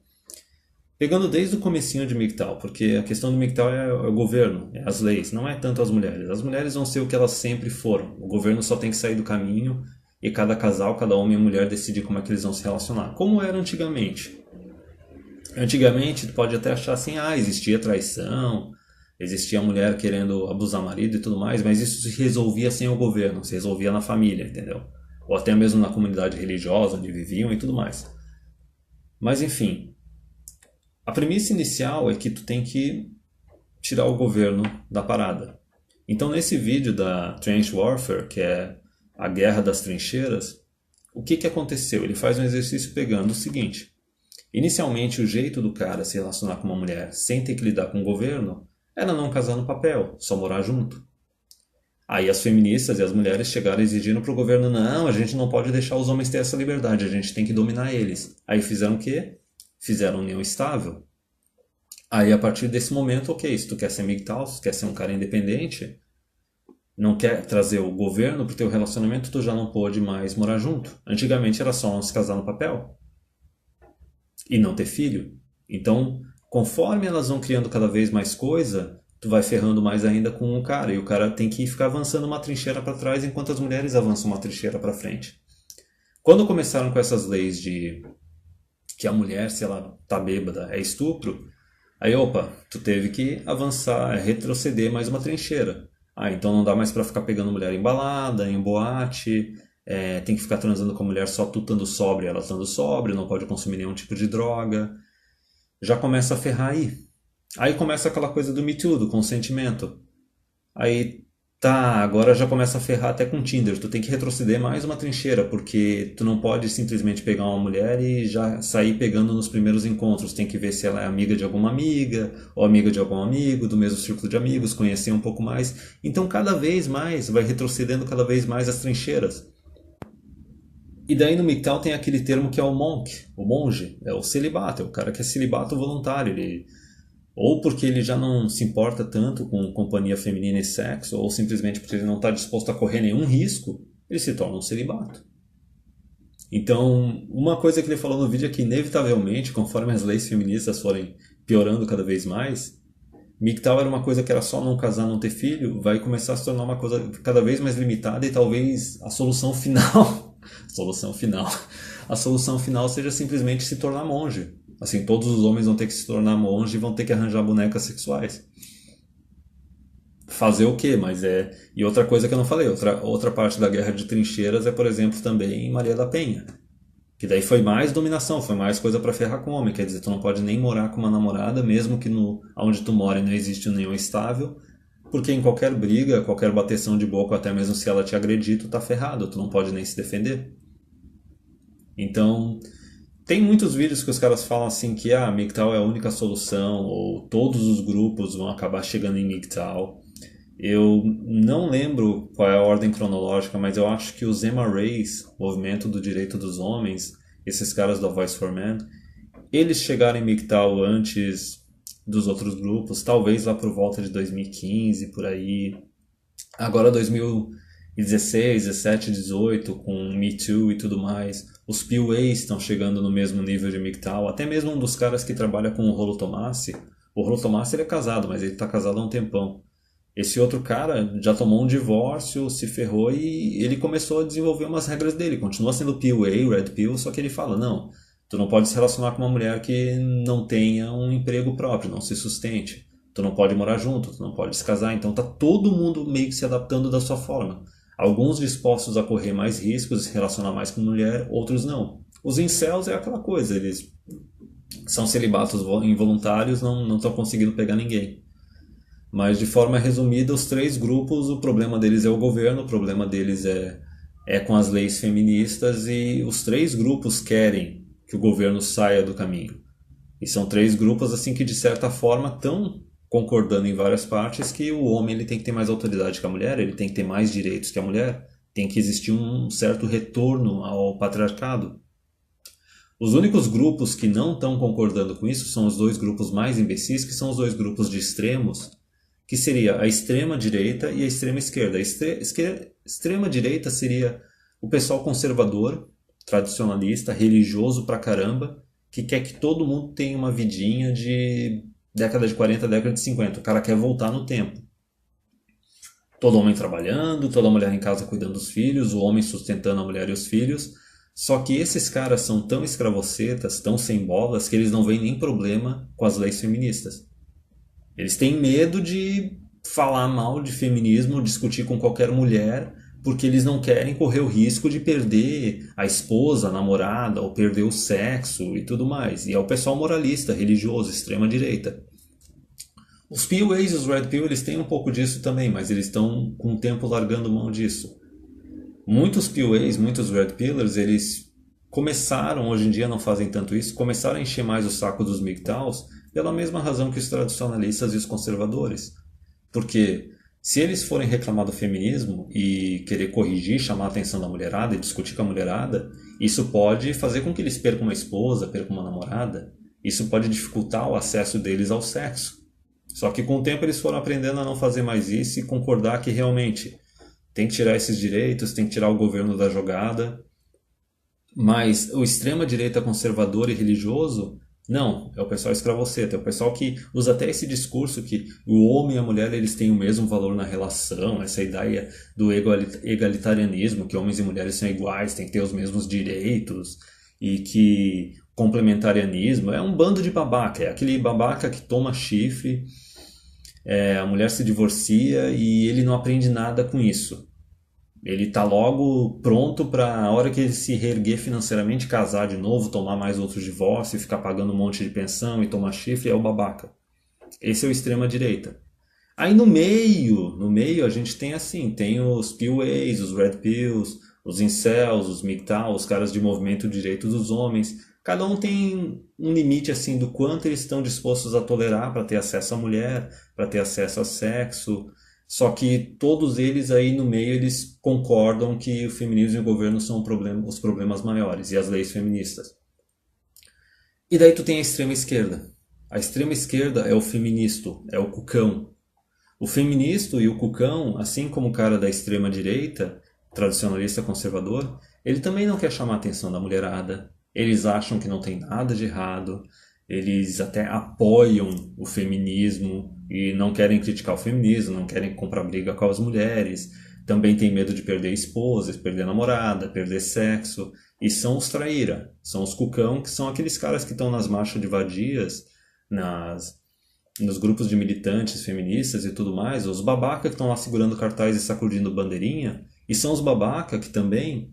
pegando desde o comecinho de MGTOW, porque a questão do MGTOW é o governo, é as leis, não é tanto as mulheres. As mulheres vão ser o que elas sempre foram. O governo só tem que sair do caminho e cada casal, cada homem e mulher decidir como é que eles vão se relacionar, como era antigamente. Antigamente, tu pode até achar assim, existia traição, existia mulher querendo abusar marido e tudo mais, mas isso se resolvia sem o governo, se resolvia na família, entendeu? Ou até mesmo na comunidade religiosa onde viviam e tudo mais. Mas enfim, a premissa inicial é que tu tem que tirar o governo da parada. Então, nesse vídeo da Trench Warfare, que é a guerra das trincheiras, o que aconteceu? Ele faz um exercício pegando o seguinte: inicialmente, o jeito do cara se relacionar com uma mulher sem ter que lidar com o governo era não casar no papel, só morar junto. Aí as feministas e as mulheres chegaram exigindo para o governo: não, a gente não pode deixar os homens ter essa liberdade, a gente tem que dominar eles. Aí fizeram o quê? Fizeram união estável. Aí a partir desse momento, ok, se tu quer ser MGTOW, se tu quer ser um cara independente, não quer trazer o governo pro teu relacionamento, tu já não pode mais morar junto. Antigamente era só não se casar no papel e não ter filho. Então, conforme elas vão criando cada vez mais coisa, tu vai ferrando mais ainda com o cara. E o cara tem que ficar avançando uma trincheira para trás enquanto as mulheres avançam uma trincheira para frente. Quando começaram com essas leis de que a mulher, se ela tá bêbada, é estupro, aí opa, tu teve que avançar, retroceder mais uma trincheira. Então não dá mais para ficar pegando mulher em balada, em boate, tem que ficar transando com a mulher só tu estando sóbrio, ela estando sóbria, não pode consumir nenhum tipo de droga. Já começa a ferrar aí. Aí começa aquela coisa do Me Too, do consentimento. Aí tá, agora já começa a ferrar até com o Tinder. Tu tem que retroceder mais uma trincheira, porque tu não pode simplesmente pegar uma mulher e já sair pegando nos primeiros encontros. Tem que ver se ela é amiga de alguma amiga, ou amiga de algum amigo, do mesmo círculo de amigos, conhecer um pouco mais. Então cada vez mais vai retrocedendo cada vez mais as trincheiras. E daí no MGTOW tem aquele termo que é o monk, o monge, é o celibato, é o cara que é celibato voluntário. Ele ou porque ele já não se importa tanto com companhia feminina e sexo, ou simplesmente porque ele não está disposto a correr nenhum risco, ele se torna um celibato. Então, uma coisa que ele falou no vídeo é que, inevitavelmente, conforme as leis feministas forem piorando cada vez mais, MGTOW era uma coisa que era só não casar, não ter filho, vai começar a se tornar uma coisa cada vez mais limitada e talvez a solução final, a solução final seja simplesmente se tornar monge. Assim, todos os homens vão ter que se tornar monge e vão ter que arranjar bonecas sexuais. Fazer o quê? Mas é... E outra coisa que eu não falei, outra parte da guerra de trincheiras é, por exemplo, também Maria da Penha. Que daí foi mais dominação, foi mais coisa pra ferrar com o homem. Quer dizer, tu não pode nem morar com uma namorada, mesmo que onde tu mora não existe união estável, porque em qualquer briga, qualquer bateção de boca, até mesmo se ela te agredir, tu tá ferrado, tu não pode nem se defender. Então, tem muitos vídeos que os caras falam assim que a MGTOW é a única solução, ou todos os grupos vão acabar chegando em MGTOW. Eu não lembro qual é a ordem cronológica, mas eu acho que os MRAs, Movimento do Direito dos Homens, esses caras da Voice for Men, eles chegaram em MGTOW antes dos outros grupos, talvez lá por volta de 2015, por aí. Agora 2016, 17, 18, com Me Too e tudo mais. Os PUAs estão chegando no mesmo nível de MGTOW. Até mesmo um dos caras que trabalha com o Rolo Tomassi. O Rolo Tomassi ele é casado, mas ele está casado há um tempão. Esse outro cara já tomou um divórcio, se ferrou e ele começou a desenvolver umas regras dele. Continua sendo PUA, Red Pill, só que ele fala, não, tu não pode se relacionar com uma mulher que não tenha um emprego próprio, não se sustente. Tu não pode morar junto, tu não pode se casar. Então tá todo mundo meio que se adaptando da sua forma. Alguns dispostos a correr mais riscos, se relacionar mais com mulher, outros não. Os incels é aquela coisa, eles são celibatos involuntários, não estão conseguindo pegar ninguém. Mas de forma resumida, os três grupos, o problema deles é o governo, o problema deles é com as leis feministas e os três grupos querem que o governo saia do caminho. E são três grupos assim que de certa forma estão concordando em várias partes que o homem ele tem que ter mais autoridade que a mulher, ele tem que ter mais direitos que a mulher, tem que existir um certo retorno ao patriarcado. Os únicos grupos que não estão concordando com isso são os dois grupos mais imbecis, que são os dois grupos de extremos, que seria a extrema-direita e a extrema-esquerda. A extrema-direita seria o pessoal conservador, tradicionalista, religioso pra caramba, que quer que todo mundo tenha uma vidinha de década de 40, década de 50. O cara quer voltar no tempo. Todo homem trabalhando, toda mulher em casa cuidando dos filhos, o homem sustentando a mulher e os filhos. Só que esses caras são tão escravocetas, tão sem bolas, que eles não veem nem problema com as leis feministas. Eles têm medo de falar mal de feminismo, discutir com qualquer mulher, porque eles não querem correr o risco de perder a esposa, a namorada, ou perder o sexo e tudo mais. E é o pessoal moralista, religioso, extrema-direita. Os PUAs e os Red Pill, eles têm um pouco disso também, mas eles estão com o tempo largando mão disso. Muitos PUAs, muitos Red Pillars, eles começaram, hoje em dia não fazem tanto isso, começaram a encher mais o saco dos MGTOWs pela mesma razão que os tradicionalistas e os conservadores. Porque se eles forem reclamar do feminismo e querer corrigir, chamar a atenção da mulherada e discutir com a mulherada, isso pode fazer com que eles percam uma esposa, percam uma namorada. Isso pode dificultar o acesso deles ao sexo. Só que com o tempo eles foram aprendendo a não fazer mais isso e concordar que realmente tem que tirar esses direitos, tem que tirar o governo da jogada. Mas o extrema-direita conservador e religioso, não, é o pessoal escravoceta, é o pessoal que usa até esse discurso que o homem e a mulher eles têm o mesmo valor na relação, essa ideia do egalitarianismo, que homens e mulheres são iguais, têm que ter os mesmos direitos, e que complementarianismo é um bando de babaca, é aquele babaca que toma chifre, a mulher se divorcia e ele não aprende nada com isso. Ele está logo pronto para a hora que ele se reerguer financeiramente, casar de novo, tomar mais outro divórcio, ficar pagando um monte de pensão e tomar chifre, é o babaca. Esse é o extrema-direita. Aí no meio a gente tem assim, tem os PUAs, os Red Pills, os Incels, os MGTOW, os caras de movimento de direitos dos homens. Cada um tem um limite assim do quanto eles estão dispostos a tolerar para ter acesso à mulher, para ter acesso a sexo. Só que todos eles aí no meio eles concordam que o feminismo e o governo são os problemas maiores e as leis feministas. E daí tu tem a extrema esquerda. A extrema esquerda é o feministo, é o cucão. O feministo e o cucão, assim como o cara da extrema direita, tradicionalista conservador, ele também não quer chamar a atenção da mulherada. Eles acham que não tem nada de errado. Eles até apoiam o feminismo e não querem criticar o feminismo, não querem comprar briga com as mulheres. Também tem medo de perder esposa, perder namorada, perder sexo. E são os traíra, são os cucão, que são aqueles caras que estão nas marchas de vadias, nos grupos de militantes feministas e tudo mais, os babaca que estão lá segurando cartaz e sacudindo bandeirinha, e são os babaca que também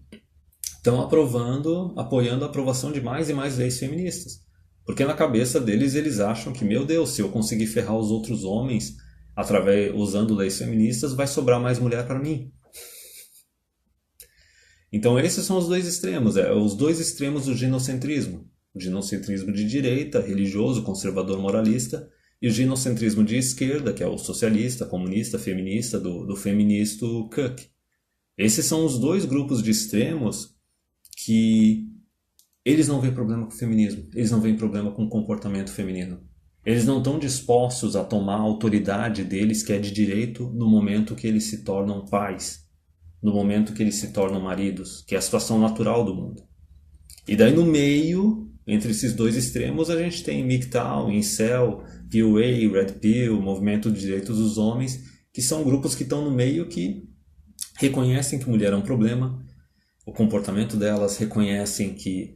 estão apoiando a aprovação de mais e mais leis feministas. Porque na cabeça deles eles acham que, meu Deus, se eu conseguir ferrar os outros homens usando leis feministas, vai sobrar mais mulher para mim. Então esses são os dois extremos, os dois extremos do ginocentrismo. O ginocentrismo de direita, religioso, conservador, moralista, e o ginocentrismo de esquerda, que é o socialista, comunista, feminista, do feministo Cook. Esses são os dois grupos de extremos que eles não veem problema com o feminismo, eles não veem problema com o comportamento feminino. Eles não estão dispostos a tomar a autoridade deles, que é de direito, no momento que eles se tornam pais, no momento que eles se tornam maridos, que é a situação natural do mundo. E daí no meio, entre esses dois extremos, a gente tem MGTOW, Incel, PUA, Red Pill, Movimento de Direitos dos Homens, que são grupos que estão no meio que reconhecem que mulher é um problema, o comportamento delas, reconhecem que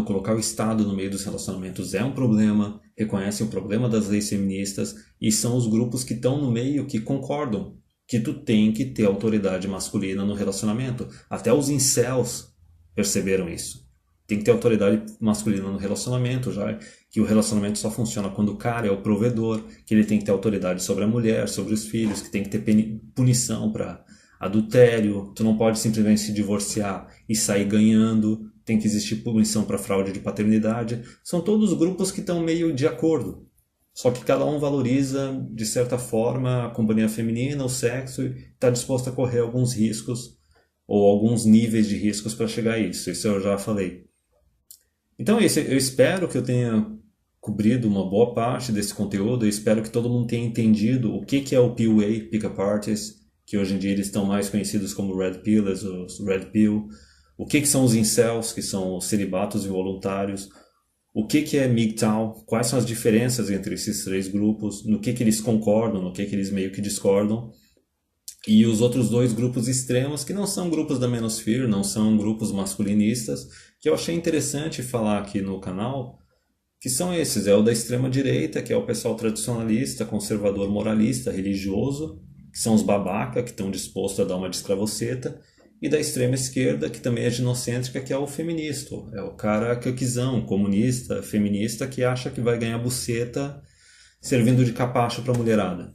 colocar o Estado no meio dos relacionamentos é um problema, reconhecem o problema das leis feministas, e são os grupos que estão no meio que concordam que tu tem que ter autoridade masculina no relacionamento. Até os incels perceberam isso. Tem que ter autoridade masculina no relacionamento, já que o relacionamento só funciona quando o cara é o provedor, que ele tem que ter autoridade sobre a mulher, sobre os filhos, que tem que ter punição para adultério, tu não pode simplesmente se divorciar e sair ganhando, tem que existir punição para fraude de paternidade. São todos grupos que estão meio de acordo. Só que cada um valoriza, de certa forma, a companhia feminina, o sexo, e está disposto a correr alguns riscos, ou alguns níveis de riscos para chegar a isso. Isso eu já falei. Então é isso. Eu espero que eu tenha cobrido uma boa parte desse conteúdo. Eu espero que todo mundo tenha entendido o que é o PUA, Pick-up Artists, que hoje em dia eles estão mais conhecidos como Red Pillers, os Red Pill. O que são os Incels, que são os celibatos involuntários. O que é MGTOW, quais são as diferenças entre esses três grupos, no que eles concordam, no que eles meio que discordam. E os outros dois grupos extremos, que não são grupos da manosphere, não são grupos masculinistas, que eu achei interessante falar aqui no canal, que são esses, é o da extrema direita, que é o pessoal tradicionalista, conservador, moralista, religioso, que são os babaca, que estão dispostos a dar uma de escravoceta, e da extrema esquerda, que também é ginocêntrica, que é o feminista, é o cara caquizão, comunista, feminista, que acha que vai ganhar buceta servindo de capacho pra mulherada.